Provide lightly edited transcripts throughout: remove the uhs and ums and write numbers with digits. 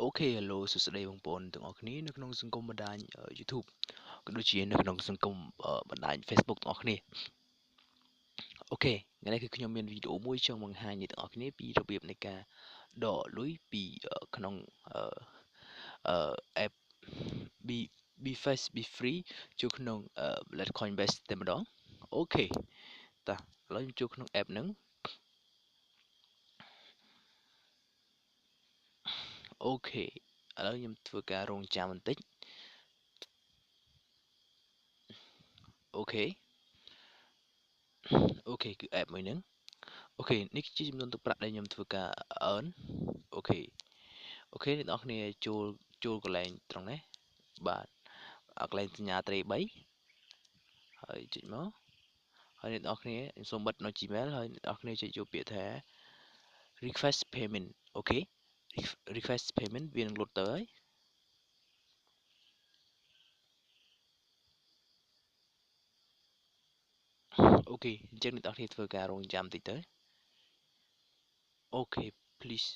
Ok, hello សួស្តីបងប្អូនទាំងអស់គ្នានៅក្នុងសង្គមបណ្ដាញ YouTube ក៏ដូចជានៅក្នុងសង្គមបណ្ដាញ Facebook ទាំងអស់គ្នាអូខេថ្ងៃនេះគឺខ្ញុំមានវីដេអូមួយចង់បង្ហាញអ្នកទាំងអស់គ្នាពីរបៀបនៃការដកលុយពីក្នុងapp Bfast Bfree ចូលក្នុងwallet coinbast តែម្ដងអូខេតោះឥឡូវខ្ញុំចូលក្នុង app ហ្នឹងអូខេឥឡូវខ្ញុំធ្វើការរងចាំបន្តិចអូខេគឺ app មួយហ្នឹងអូខេនេះជាចំនួនទឹកប្រាក់ដែលខ្ញុំធ្វើការ earn អូខេអ្នកនរគ្នាចូលកន្លែងត្រង់នេះបាទកន្លែងសញ្ញាត្រី3ហើយចុចមកហើយអ្នកនរគ្នាសូមបិទនៅ Gmail ហើយអ្នកនរគ្នាចុចយកពាក្យថា request payment អូខេ request payment វានឹងលុតទៅហើយអូខេអញ្ចឹងអ្នកនរគ្នាធ្វើការរងចាំតិចទៅអូខេ please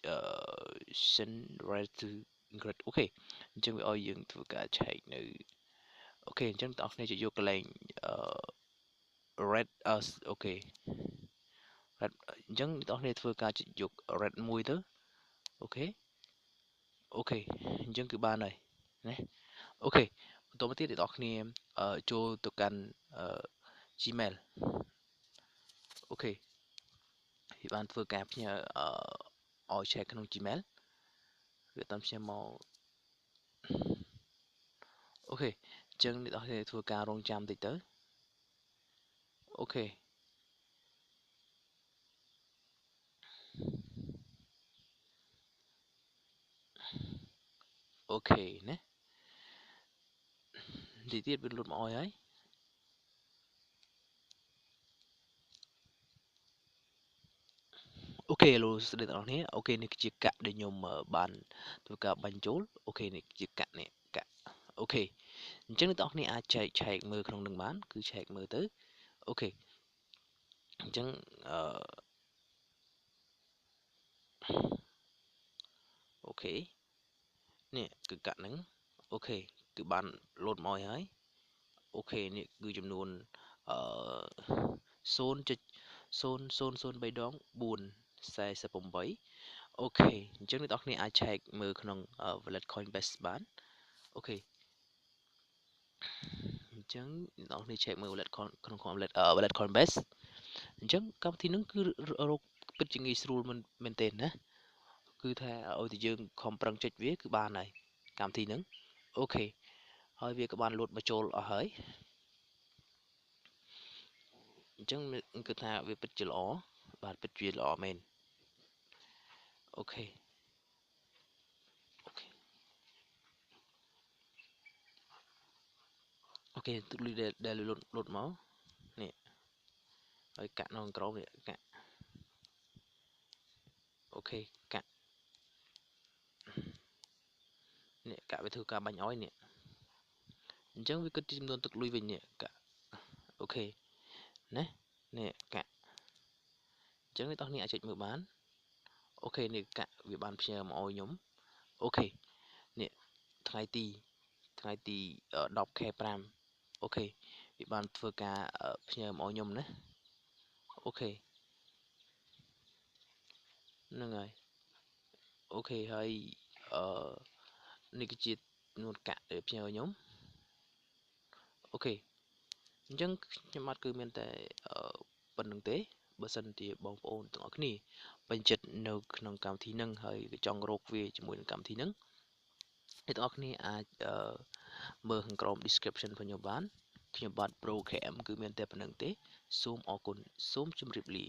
send right to encrypt អូខេអញ្ចឹងវាឲ្យយើងធ្វើការឆែកនៅអូខេអញ្ចឹងអ្នកនរគ្នាចុចយកកន្លែងred អូខេ red អញ្ចឹងអ្នកនរគ្នាធ្វើការចុចយក red មួយទៅអូខេអញ្ចឹងគឺបានហើយណាអូខេបន្តមកទៀតអ្នកនរគ្នាចូលទៅកាន់Gmail អូខេវាបានធ្វើការផ្ញើឲ្យ check ក្នុង Gmail វាអត់ផ្ញើមកអូខេអញ្ចឹងអ្នកនរគ្នាធ្វើការរងចាំតិចទៅអូខេណាទីទៀតវាលុតមកឲ្យហើយអូខេលោកស្រីទាំងអស់គ្នាអូខេនេះជាកាក់ដែលខ្ញុំបានធ្វើការបាញ់ចូលអូខេនេះជាកាក់នេះកាក់អូខេអញ្ចឹងអ្នកទាំងអស់គ្នាអាចឆែកមើលក្នុងនឹងបានគឺឆែកមើលទៅអូខេអញ្ចឹងអូខេនេះគឺកាក់ហ្នឹងអូខេគឺបានលោតមកហើយអូខេនេះគឺចំនួន0.0003ដង448អូខេអញ្ចឹងអ្នកនរគ្នាអាចឆែកមើលក្នុង wallet coinbase បានអូខេអញ្ចឹងអ្នកនរគ្នាឆែកមើល wallet ក្នុង wallet coinbase អញ្ចឹងកម្មវិធីហ្នឹងគឺរកពិតជាងាយស្រួលមែនទែនណាគឺថាឲ្យតែយើងខំប្រឹងចុចវាគឺបានហើយកម្មវិធីហ្នឹងអូខេហើយវាក៏បានលោតមកចូលអស់ហើយអញ្ចឹងគឺថាវាពិតជាល្អបាទពិតជាល្អមែនអូខេទឹកលុយដែលលុតមកនេះហើយកាក់នៅក្រោមនេះកាក់អូខេកាក់នេះកាក់វាធ្វើការបាញ់ឲ្យនេះអញ្ចឹងវាគិតជាចំនួនទឹកលុយវិញនេះកាក់អូខេណានេះកាក់អញ្ចឹងអ្នកនរគ្នាអាចចុចមើលបានអូខេនេះកាក់វាបានផ្ញើមកឲ្យខ្ញុំអូខេនេះថ្ងៃទី 10K5 អូខេវាបានធ្វើការផ្ញើមកឲ្យខ្ញុំណាអូខេហ្នឹងហើយអូខេហើយនេះគឺជានួនកាក់ដែលផ្ញើឲ្យខ្ញុំអូខេអញ្ចឹងខ្ញុំអត់គឺមានតែប៉ុណ្្នឹងទេបើសិនជាបងប្អូនទាំងអស់គ្នាពេញចិត្តនៅក្នុងកម្មវិធីហ្នឹងហើយក៏ចង់រកវាជាមួយនឹងកម្មវិធីហ្នឹងអ្នកទាំងអស់គ្នាអាចមើលខាងក្រោម description របស់ខ្ញុំបានខ្ញុំបាទ Pro KM គឺមានតែប៉ុណ្្នឹងទេសូមអរគុណសូមជម្រាបលា